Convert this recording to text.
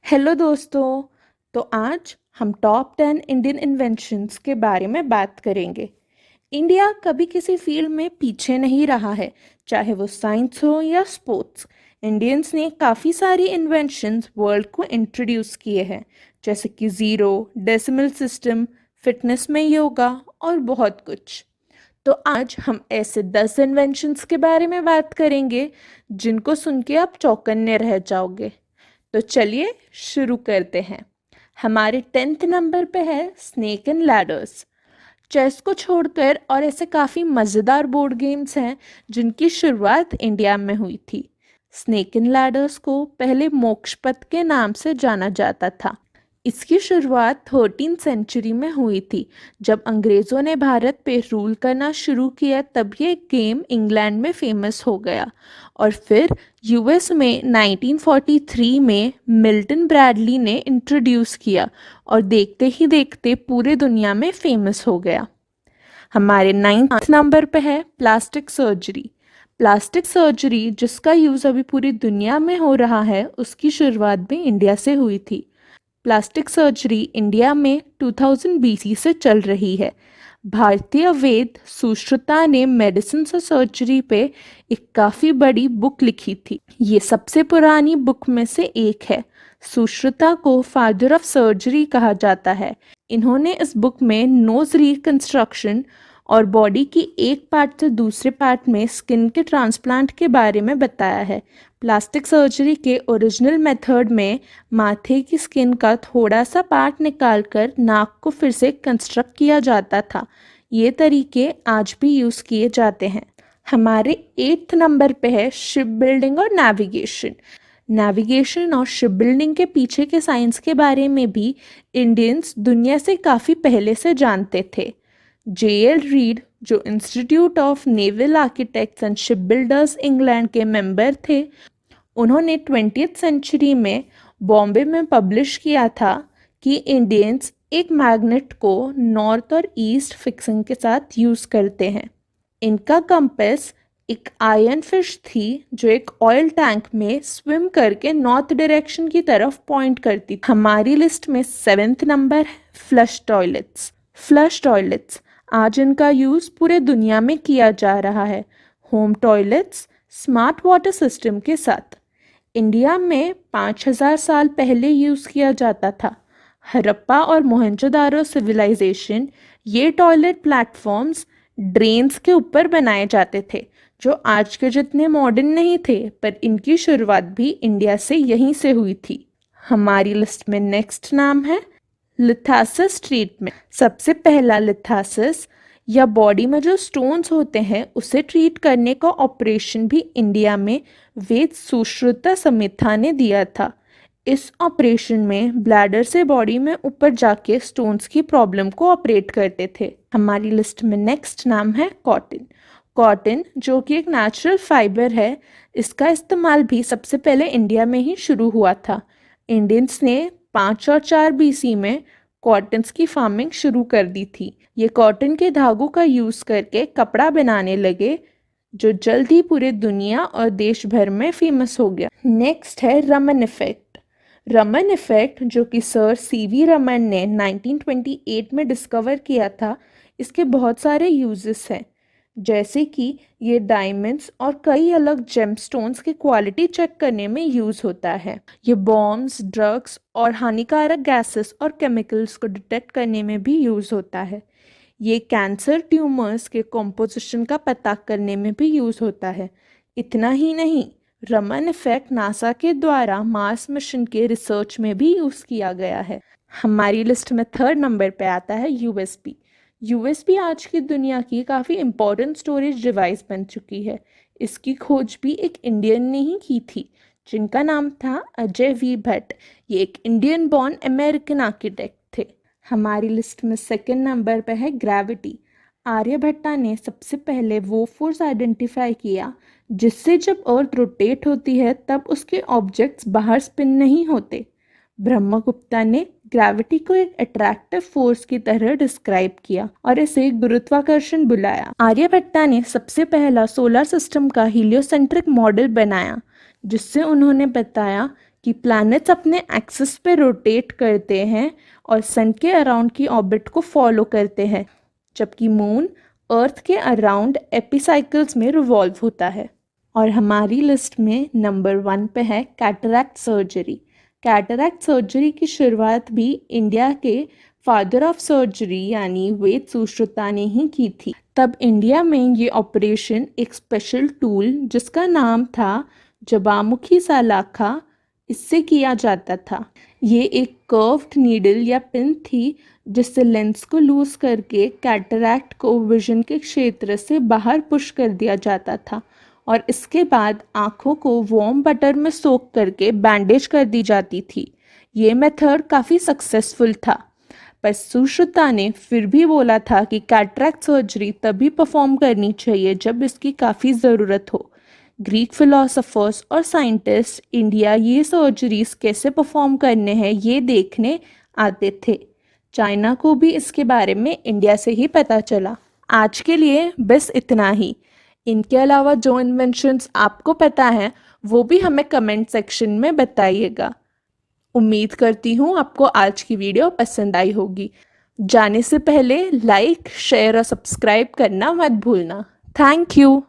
Hello दोस्तों। तो आज हम टॉप 10 इंडियन इन्वेंशंस के बारे में बात करेंगे। इंडिया कभी किसी फील्ड में पीछे नहीं रहा है, चाहे वो साइंस हो या स्पोर्ट्स। इंडियंस ने काफ़ी सारी इन्वेंशंस वर्ल्ड को इंट्रोड्यूस किए हैं, जैसे कि ज़ीरो, डेसिमल सिस्टम, फिटनेस में योगा और बहुत कुछ। तो आज हम ऐसे 10 इन्वेंशंस के बारे में बात करेंगे जिनको सुन के आप चौकन्ने रह जाओगे। तो चलिए शुरू करते हैं। हमारे 10th नंबर पे है स्नेक एंड लैडर्स। चेस को छोड़कर और ऐसे काफ़ी मज़ेदार बोर्ड गेम्स हैं जिनकी शुरुआत इंडिया में हुई थी। स्नेक एंड लैडर्स को पहले मोक्षपथ के नाम से जाना जाता था। इसकी शुरुआत 13th सेंचुरी में हुई थी, जब अंग्रेज़ों ने भारत पे रूल करना शुरू किया। तब ये गेम इंग्लैंड में फेमस हो गया और फिर यूएस में 1943 में मिल्टन ब्रैडली ने इंट्रोड्यूस किया और देखते ही देखते पूरे दुनिया में फेमस हो गया। हमारे 9th नंबर पे है प्लास्टिक सर्जरी। प्लास्टिक सर्जरी जिसका यूज़ अभी पूरी दुनिया में हो रहा है, उसकी शुरुआत भी इंडिया से हुई थी। प्लास्टिक सर्जरी इंडिया में 2000 बीसी से चल रही है। भारतीय वैद्य सुश्रुता ने मेडिसिन और सर्जरी पे एक काफ़ी बड़ी बुक लिखी थी। ये सबसे पुरानी बुक में से एक है। सुश्रुता को फादर ऑफ सर्जरी कहा जाता है। इन्होंने इस बुक में नोज रिकंस्ट्रक्शन और बॉडी की एक पार्ट से दूसरे पार्ट में स्किन के ट्रांसप्लांट के बारे में बताया है। प्लास्टिक सर्जरी के ओरिजिनल मेथड में माथे की स्किन का थोड़ा सा पार्ट निकालकर नाक को फिर से कंस्ट्रक्ट किया जाता था। ये तरीके आज भी यूज़ किए जाते हैं। हमारे 8th नंबर पे है शिप बिल्डिंग और नेविगेशन। नेविगेशन और शिप बिल्डिंग के पीछे के साइंस के बारे में भी इंडियंस दुनिया से काफ़ी पहले से जानते थे। जे.एल. रीड, जो institute of naval architects and ship builders England के मेंबर थे, उन्होंने 20th सेंचुरी में बॉम्बे में पब्लिश किया था कि इंडियंस एक मैग्नेट को नॉर्थ और ईस्ट फिक्सिंग के साथ यूज़ करते हैं। इनका कंपास एक आयरन फिश थी जो एक ऑयल टैंक में स्विम करके नॉर्थ डायरेक्शन की तरफ पॉइंट करती थी। हमारी लिस्ट में 7th नंबर है फ्लश टॉयलेट्स। फ्लश टॉयलेट्स आज इनका यूज़ पूरे दुनिया में किया जा रहा है, home toilets smart water system के साथ। इंडिया में 5000 साल पहले यूज़ किया जाता था। हड़प्पा और मोहनजोदारो सिविलाइजेशन, ये टॉयलेट प्लेटफॉर्म्स ड्रेन्स के ऊपर बनाए जाते थे, जो आज के जितने मॉडर्न नहीं थे, पर इनकी शुरुआत भी इंडिया से यहीं से हुई थी। हमारी लिस्ट में नेक्स्ट नाम है लिथासिस ट्रीटमेंट। सबसे पहला लिथासिस या बॉडी में जो स्टोन्स होते हैं उसे ट्रीट करने का ऑपरेशन भी इंडिया में वैद्य सुश्रुता समिथा ने दिया था। इस ऑपरेशन में ब्लैडर से बॉडी में ऊपर जाके स्टोन्स की प्रॉब्लम को ऑपरेट करते थे। हमारी लिस्ट में नेक्स्ट नाम है कॉटन। कॉटन जो कि एक नेचुरल फाइबर है, इसका इस्तेमाल भी सबसे पहले इंडिया में ही शुरू हुआ था। इंडियंस ने 5 और 4 बीसी में कॉटन्स की फार्मिंग शुरू कर दी थी। ये कॉटन के धागों का यूज़ करके कपड़ा बनाने लगे, जो जल्द ही पूरे दुनिया और देश भर में फेमस हो गया। नेक्स्ट है रमन इफेक्ट। रमन इफेक्ट जो कि सर सीवी रमन ने 1928 में डिस्कवर किया था, इसके बहुत सारे यूजेस हैं, जैसे कि ये डायमंड्स और कई अलग जेमस्टोन्स की क्वालिटी चेक करने में यूज़ होता है। ये बॉम्ब्स, ड्रग्स और हानिकारक गैसेस और केमिकल्स को डिटेक्ट करने में भी यूज़ होता है। ये कैंसर ट्यूमर्स के कॉम्पोजिशन का पता करने में भी यूज़ होता है। इतना ही नहीं, रमन इफेक्ट नासा के द्वारा मार्स मिशन के रिसर्च में भी यूज़ किया गया है। हमारी लिस्ट में 3rd नंबर पे आता है यूएसबी। यूएसबी आज की दुनिया की काफ़ी इम्पोर्टेंट स्टोरेज डिवाइस बन चुकी है। इसकी खोज भी एक इंडियन ने ही की थी, जिनका नाम था अजय वी भट्ट। ये एक इंडियन बॉर्न अमेरिकन आर्किटेक्ट थे। हमारी लिस्ट में 2nd नंबर पर है ग्रेविटी। आर्यभट्टा ने सबसे पहले वो फोर्स आइडेंटिफाई किया जिससे जब अर्थ रोटेट होती है तब उसके ऑब्जेक्ट्स बाहर स्पिन नहीं होते। ब्रह्मगुप्ता ने ग्रेविटी को एक अट्रैक्टिव फोर्स की तरह डिस्क्राइब किया और इसे गुरुत्वाकर्षण बुलाया। आर्यभट्टा ने सबसे पहला सोलर सिस्टम का हीलियोसेंट्रिक मॉडल बनाया, जिससे उन्होंने बताया कि प्लैनेट्स अपने एक्सिस पे रोटेट करते हैं और सन के अराउंड की ऑर्बिट को फॉलो करते हैं, जबकि मून अर्थ के अराउंड एपिसाइकल्स में रिवॉल्व होता है। और हमारी लिस्ट में नंबर 1 पे है कैटरैक्ट सर्जरी। कैटरैक्ट सर्जरी की शुरुआत भी इंडिया के फादर ऑफ सर्जरी यानी वेद सुश्रुता ने ही की थी। तब इंडिया में ये ऑपरेशन एक स्पेशल टूल जिसका नाम था जबामुखी सलाखा, इससे किया जाता था। ये एक कर्व्ड नीडल या पिन थी जिससे लेंस को लूज करके कैटरैक्ट को विजन के क्षेत्र से बाहर पुश कर दिया जाता था और इसके बाद आँखों को वार्म बटर में सोक करके बैंडेज कर दी जाती थी। ये मेथड काफ़ी सक्सेसफुल था, पर सुश्रुता ने फिर भी बोला था कि कैटरैक्ट सर्जरी तभी परफॉर्म करनी चाहिए जब इसकी काफ़ी ज़रूरत हो। ग्रीक फिलोसोफर्स और साइंटिस्ट इंडिया ये सर्जरीज कैसे परफॉर्म करने हैं ये देखने आते थे। चाइना को भी इसके बारे में इंडिया से ही पता चला। आज के लिए बस इतना ही। इनके अलावा जो इन्वेंशंस आपको पता है वो भी हमें कमेंट सेक्शन में बताइएगा। उम्मीद करती हूँ आपको आज की वीडियो पसंद आई होगी। जाने से पहले लाइक, शेयर और सब्सक्राइब करना मत भूलना। Thank you.